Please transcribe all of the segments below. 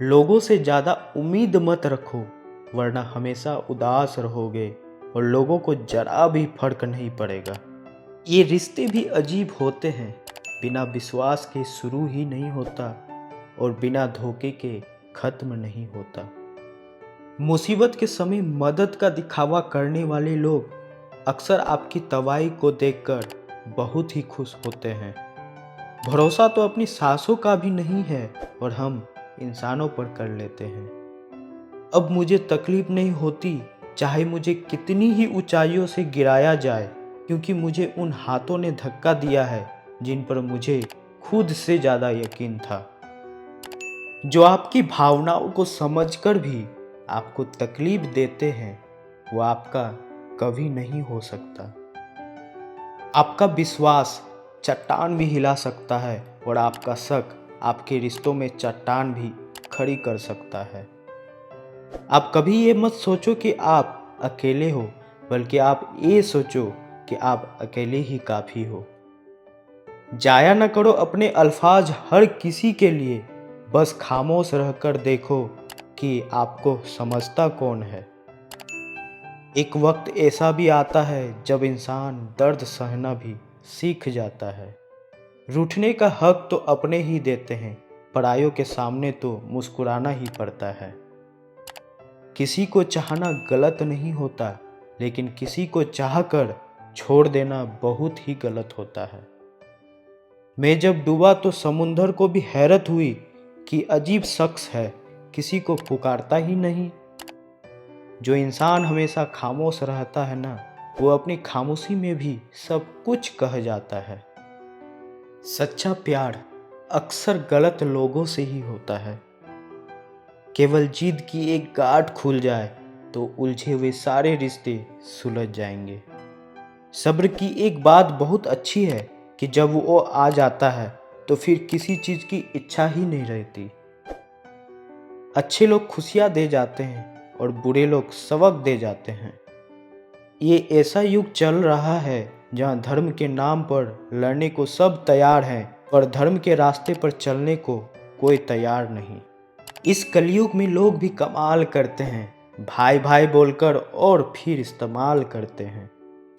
लोगों से ज़्यादा उम्मीद मत रखो, वरना हमेशा उदास रहोगे और लोगों को जरा भी फर्क नहीं पड़ेगा। ये रिश्ते भी अजीब होते हैं, बिना विश्वास के शुरू ही नहीं होता और बिना धोखे के खत्म नहीं होता। मुसीबत के समय मदद का दिखावा करने वाले लोग अक्सर आपकी तबाही को देखकर बहुत ही खुश होते हैं। भरोसा तो अपनी सांसों का भी नहीं है और हम इंसानों पर कर लेते हैं। अब मुझे तकलीफ नहीं होती, चाहे मुझे कितनी ही ऊंचाइयों से गिराया जाए, क्योंकि मुझे उन हाथों ने धक्का दिया है जिन पर मुझे खुद से ज़्यादा यकीन था। जो आपकी भावनाओं को समझकर भी आपको तकलीफ देते हैं, वो आपका कभी नहीं हो सकता। आपका विश्वास चट्टान भी हिला सकता है और आपका शक आपके रिश्तों में चट्टान भी खड़ी कर सकता है। आप कभी ये मत सोचो कि आप अकेले हो, बल्कि आप ये सोचो कि आप अकेले ही काफ़ी हो। जाया न करो अपने अल्फाज हर किसी के लिए, बस खामोश रहकर देखो कि आपको समझता कौन है। एक वक्त ऐसा भी आता है जब इंसान दर्द सहना भी सीख जाता है। रूठने का हक तो अपने ही देते हैं, परायों के सामने तो मुस्कुराना ही पड़ता है। किसी को चाहना गलत नहीं होता, लेकिन किसी को चाहकर छोड़ देना बहुत ही गलत होता है। मैं जब डूबा तो समुंदर को भी हैरत हुई कि अजीब शख्स है, किसी को पुकारता ही नहीं। जो इंसान हमेशा खामोश रहता है ना, वो अपनी खामोशी में भी सब कुछ कह जाता है। सच्चा प्यार अक्सर गलत लोगों से ही होता है। केवल जिद की एक गांठ खुल जाए तो उलझे हुए सारे रिश्ते सुलझ जाएंगे। सब्र की एक बात बहुत अच्छी है कि जब वो आ जाता है तो फिर किसी चीज़ की इच्छा ही नहीं रहती। अच्छे लोग खुशियाँ दे जाते हैं और बुरे लोग सबक दे जाते हैं। ये ऐसा युग चल रहा है जहाँ धर्म के नाम पर लड़ने को सब तैयार हैं, पर धर्म के रास्ते पर चलने को कोई तैयार नहीं। इस कलयुग में लोग भी कमाल करते हैं, भाई भाई बोलकर और फिर इस्तेमाल करते हैं।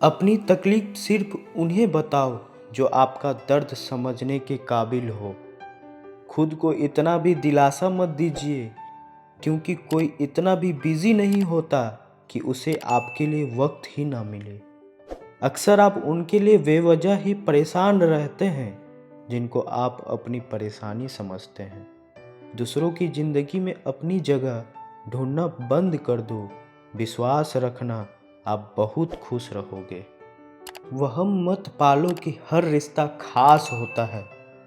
अपनी तकलीफ सिर्फ उन्हें बताओ जो आपका दर्द समझने के काबिल हो। खुद को इतना भी दिलासा मत दीजिए, क्योंकि कोई इतना भी बिजी नहीं होता कि उसे आपके लिए वक्त ही ना मिले। अक्सर आप उनके लिए बेवजह ही परेशान रहते हैं जिनको आप अपनी परेशानी समझते हैं। दूसरों की ज़िंदगी में अपनी जगह ढूंढना बंद कर दो। विश्वास रखना, आप बहुत खुश रहोगे। वह मत पालो कि हर रिश्ता खास होता है।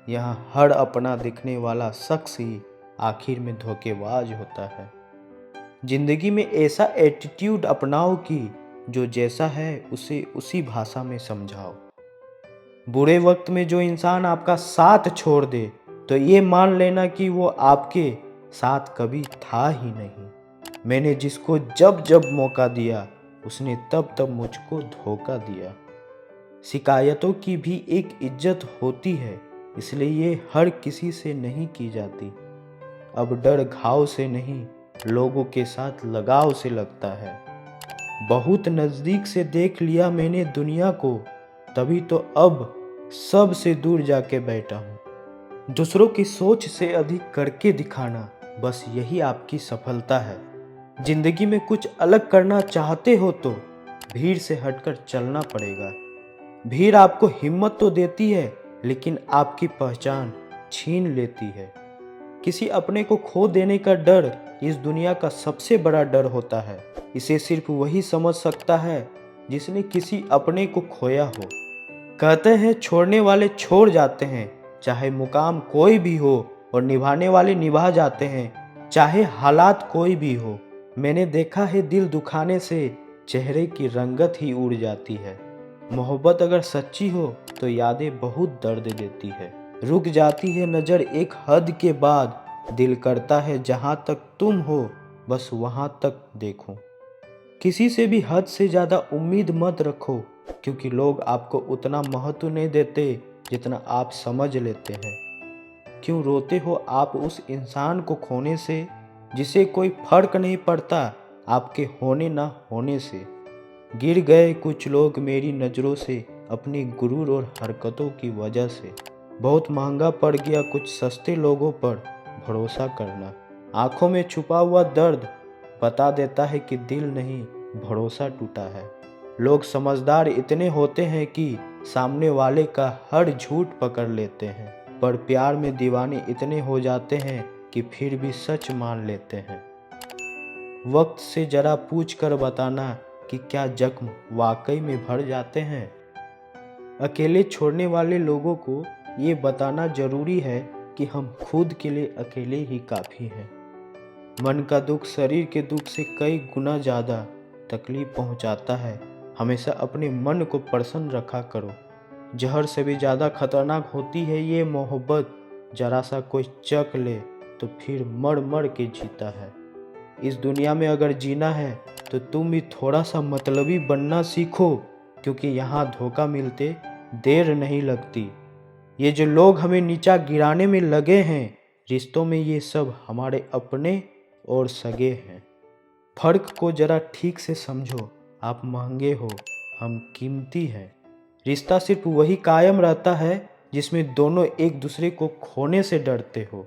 यहाँ हर अपना दिखने वाला शख्स ही आखिर में धोखेबाज होता है। जिंदगी में ऐसा एटीट्यूड अपनाओ कि जो जैसा है उसे उसी भाषा में समझाओ। बुरे वक्त में जो इंसान आपका साथ छोड़ दे तो ये मान लेना कि वो आपके साथ कभी था ही नहीं। मैंने जिसको जब जब मौका दिया, उसने तब तब मुझको धोखा दिया। शिकायतों की भी एक इज्जत होती है, इसलिए ये हर किसी से नहीं की जाती। अब डर घाव से नहीं, लोगों के साथ लगाव से लगता है। बहुत नज़दीक से देख लिया मैंने दुनिया को, तभी तो अब सब से दूर जाके बैठा हूँ। दूसरों की सोच से अधिक करके दिखाना, बस यही आपकी सफलता है। जिंदगी में कुछ अलग करना चाहते हो तो भीड़ से हटकर चलना पड़ेगा। भीड़ आपको हिम्मत तो देती है, लेकिन आपकी पहचान छीन लेती है। किसी अपने को खो देने का डर इस दुनिया का सबसे बड़ा डर होता है। इसे सिर्फ वही समझ सकता है जिसने किसी अपने को खोया हो। कहते हैं छोड़ने वाले छोड़ जाते हैं, चाहे मुकाम कोई भी हो, और निभाने वाले निभा जाते हैं, चाहे हालात कोई भी हो। मैंने देखा है दिल दुखाने से चेहरे की रंगत ही उड़ जाती है। मोहब्बत अगर सच्ची हो तो यादें बहुत दर्द देती है। रुक जाती है नज़र एक हद के बाद, दिल करता है जहाँ तक तुम हो बस वहाँ तक देखूं। किसी से भी हद से ज़्यादा उम्मीद मत रखो, क्योंकि लोग आपको उतना महत्व नहीं देते जितना आप समझ लेते हैं। क्यों रोते हो आप उस इंसान को खोने से जिसे कोई फर्क नहीं पड़ता आपके होने ना होने से। गिर गए कुछ लोग मेरी नज़रों से अपनी गुरूर और हरकतों की वजह से। बहुत महंगा पड़ गया कुछ सस्ते लोगों पर भरोसा करना। आंखों में छुपा हुआ दर्द बता देता है कि दिल नहीं भरोसा टूटा है। लोग समझदार इतने होते हैं कि सामने वाले का हर झूठ पकड़ लेते हैं, पर प्यार में दीवाने इतने हो जाते हैं कि फिर भी सच मान लेते हैं। वक्त से जरा पूछ कर बताना कि क्या जख्म वाकई में भर जाते हैं। अकेले छोड़ने वाले लोगों को ये बताना जरूरी है कि हम खुद के लिए अकेले ही काफ़ी हैं। मन का दुख शरीर के दुख से कई गुना ज़्यादा तकलीफ पहुंचाता है। हमेशा अपने मन को प्रसन्न रखा करो। जहर से भी ज़्यादा खतरनाक होती है ये मोहब्बत। जरा सा कोई चख ले तो फिर मर मर के जीता है। इस दुनिया में अगर जीना है तो तुम भी थोड़ा सा मतलबी बनना सीखो, क्योंकि यहाँ धोखा मिलते देर नहीं लगती। ये जो लोग हमें नीचा गिराने में लगे हैं, रिश्तों में ये सब हमारे अपने और सगे हैं। फर्क को जरा ठीक से समझो। आप महंगे हो, हम कीमती हैं। रिश्ता सिर्फ वही कायम रहता है जिसमें दोनों एक दूसरे को खोने से डरते हो।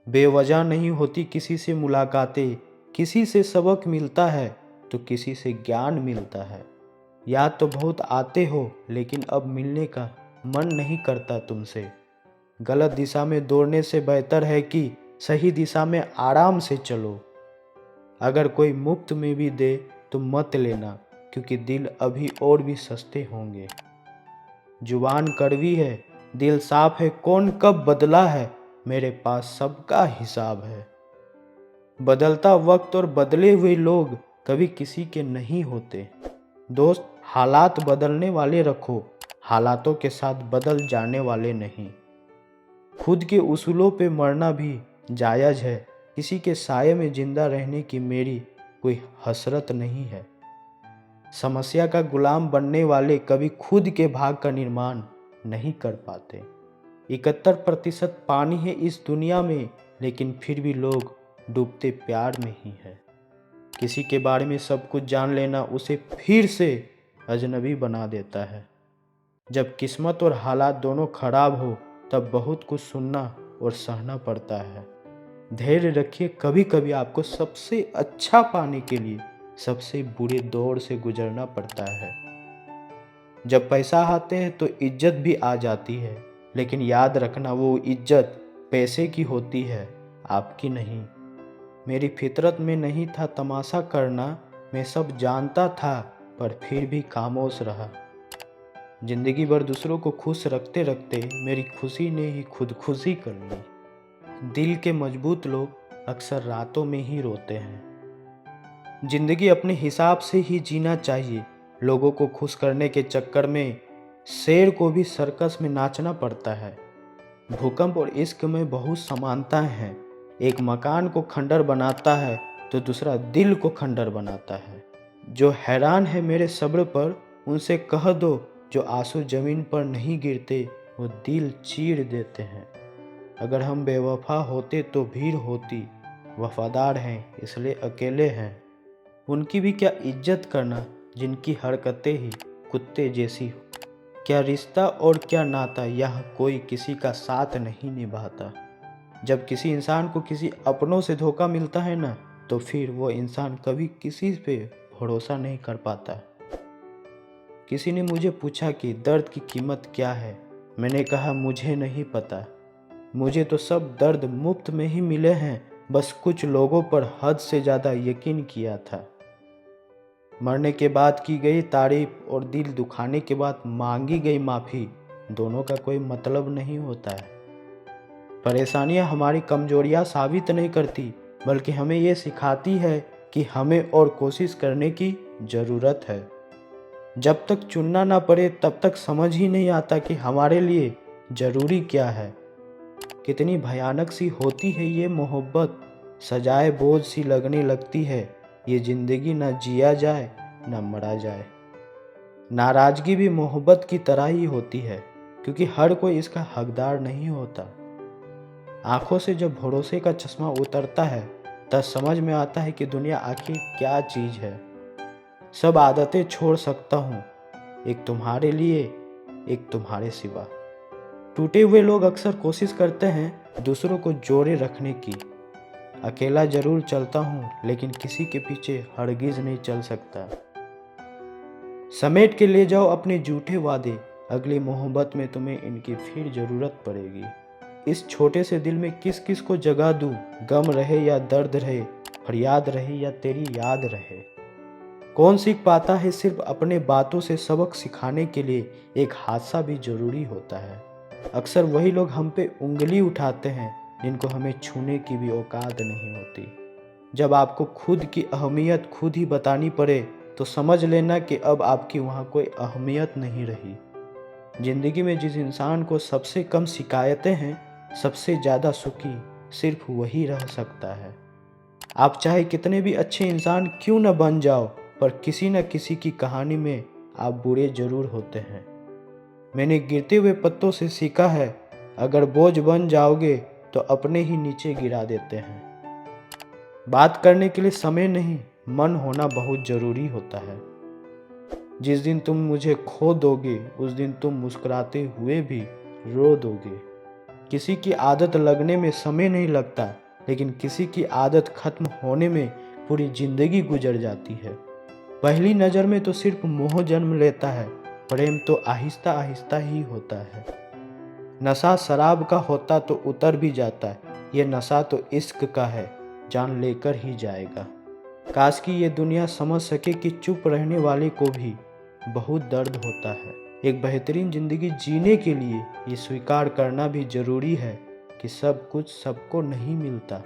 बेवजह नहीं होती किसी से मुलाकातें। किसी से सबक मिलता है तो किसी से ज्ञान मिलता है। याद तो बहुत आते हो लेकिन अब मिलने का मन नहीं करता तुमसे। गलत दिशा में दौड़ने से बेहतर है कि सही दिशा में आराम से चलो। अगर कोई मुफ्त में भी दे तो मत लेना, क्योंकि दिल अभी और भी सस्ते होंगे। जुबान कड़वी है, दिल साफ है, कौन कब बदला है, मेरे पास सबका हिसाब है। बदलता वक्त और बदले हुए लोग कभी किसी के नहीं होते। दोस्त हालात बदलने वाले रखो, हालातों के साथ बदल जाने वाले नहीं। खुद के उसूलों पे मरना भी जायज़ है। किसी के साये में जिंदा रहने की मेरी कोई हसरत नहीं है। समस्या का गुलाम बनने वाले कभी खुद के भाग का निर्माण नहीं कर पाते। 71% पानी है इस दुनिया में, लेकिन फिर भी लोग डूबते प्यार में ही है। किसी के बारे में सब कुछ जान लेना उसे फिर से अजनबी बना देता है। जब किस्मत और हालात दोनों खराब हो तब बहुत कुछ सुनना और सहना पड़ता है। धैर्य रखिए, कभी कभी आपको सबसे अच्छा पाने के लिए सबसे बुरे दौर से गुजरना पड़ता है। जब पैसा आते हैं तो इज्जत भी आ जाती है, लेकिन याद रखना वो इज्जत पैसे की होती है, आपकी नहीं। मेरी फितरत में नहीं था तमाशा करना, मैं सब जानता था पर फिर भी खामोश रहा। जिंदगी भर दूसरों को खुश रखते रखते मेरी खुशी ने ही खुदकुशी कर ली। दिल के मजबूत लोग अक्सर रातों में ही रोते हैं। जिंदगी अपने हिसाब से ही जीना चाहिए। लोगों को खुश करने के चक्कर में शेर को भी सर्कस में नाचना पड़ता है। भूकंप और इश्क में बहुत समानताएं हैं। एक मकान को खंडर बनाता है तो दूसरा दिल को खंडर बनाता है। जो हैरान है मेरे सब्र पर उनसे कह दो, जो आंसू जमीन पर नहीं गिरते वो दिल चीर देते हैं। अगर हम बेवफा होते तो भीड़ होती, वफादार हैं इसलिए अकेले हैं। उनकी भी क्या इज्जत करना जिनकी हरकतें ही कुत्ते जैसी हो। क्या रिश्ता और क्या नाता, यह कोई किसी का साथ नहीं निभाता। जब किसी इंसान को किसी अपनों से धोखा मिलता है ना, तो फिर वो इंसान कभी किसी पे भरोसा नहीं कर पाता। किसी ने मुझे पूछा कि दर्द की कीमत क्या है। मैंने कहा मुझे नहीं पता। मुझे तो सब दर्द मुफ्त में ही मिले हैं, बस कुछ लोगों पर हद से ज़्यादा यकीन किया था। मरने के बाद की गई तारीफ और दिल दुखाने के बाद मांगी गई माफ़ी, दोनों का कोई मतलब नहीं होता है। परेशानियां हमारी कमजोरियां साबित नहीं करती, बल्कि हमें ये सिखाती है कि हमें और कोशिश करने की ज़रूरत है। जब तक चुनना ना पड़े तब तक समझ ही नहीं आता कि हमारे लिए ज़रूरी क्या है। कितनी भयानक सी होती है ये मोहब्बत, सजाए बोझ सी लगने लगती है। ये ज़िंदगी ना जिया जाए ना मरा जाए। नाराज़गी भी मोहब्बत की तरह ही होती है, क्योंकि हर कोई इसका हकदार नहीं होता। आंखों से जब भरोसे का चश्मा उतरता है तब समझ में आता है कि दुनिया आखिर क्या चीज़ है। सब आदतें छोड़ सकता हूँ, एक तुम्हारे लिए, एक तुम्हारे सिवा। टूटे हुए लोग अक्सर कोशिश करते हैं दूसरों को जोड़े रखने की। अकेला जरूर चलता हूँ लेकिन किसी के पीछे हरगिज नहीं चल सकता। समेट के ले जाओ अपने झूठे वादे, अगली मोहब्बत में तुम्हें इनकी फिर जरूरत पड़ेगी। इस छोटे से दिल में किस किस को जगा दूँ, गम रहे या दर्द रहे, फरियाद रहे या तेरी याद रहे। कौन सीख पाता है सिर्फ अपने बातों से सबक सिखाने के लिए एक हादसा भी जरूरी होता है। अक्सर वही लोग हम पे उंगली उठाते हैं जिनको हमें छूने की भी औकात नहीं होती। जब आपको खुद की अहमियत खुद ही बतानी पड़े तो समझ लेना कि अब आपकी वहाँ कोई अहमियत नहीं रही। जिंदगी में जिस इंसान को सबसे कम शिकायतें हैं, सबसे ज़्यादा सुखी सिर्फ वही रह सकता है। आप चाहे कितने भी अच्छे इंसान क्यों न बन जाओ, पर किसी न किसी की कहानी में आप बुरे जरूर होते हैं। मैंने गिरते हुए पत्तों से सीखा है, अगर बोझ बन जाओगे तो अपने ही नीचे गिरा देते हैं। बात करने के लिए समय नहीं, मन होना बहुत ज़रूरी होता है। जिस दिन तुम मुझे खो दोगे उस दिन तुम मुस्कुराते हुए भी रो दोगे। किसी की आदत लगने में समय नहीं लगता, लेकिन किसी की आदत खत्म होने में पूरी जिंदगी गुजर जाती है। पहली नज़र में तो सिर्फ मोह जन्म लेता है, प्रेम तो आहिस्ता आहिस्ता ही होता है। नशा शराब का होता तो उतर भी जाता, ये नशा तो इश्क का है, जान लेकर ही जाएगा। काश कि ये दुनिया समझ सके कि चुप रहने वाले को भी बहुत दर्द होता है। एक बेहतरीन ज़िंदगी जीने के लिए ये स्वीकार करना भी ज़रूरी है कि सब कुछ सबको नहीं मिलता।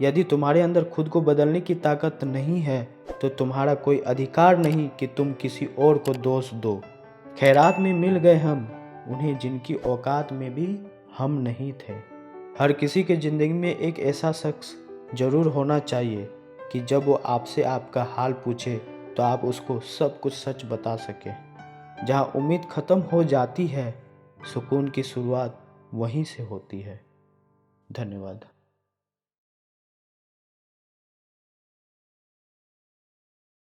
यदि तुम्हारे अंदर खुद को बदलने की ताकत नहीं है तो तुम्हारा कोई अधिकार नहीं कि तुम किसी और को दोष दो। खैरात में मिल गए हम उन्हें जिनकी औकात में भी हम नहीं थे। हर किसी के ज़िंदगी में एक ऐसा शख्स ज़रूर होना चाहिए कि जब वो आपसे आपका हाल पूछे तो आप उसको सब कुछ सच बता सके। जहाँ उम्मीद ख़त्म हो जाती है, सुकून की शुरुआत वहीं से होती है। धन्यवाद।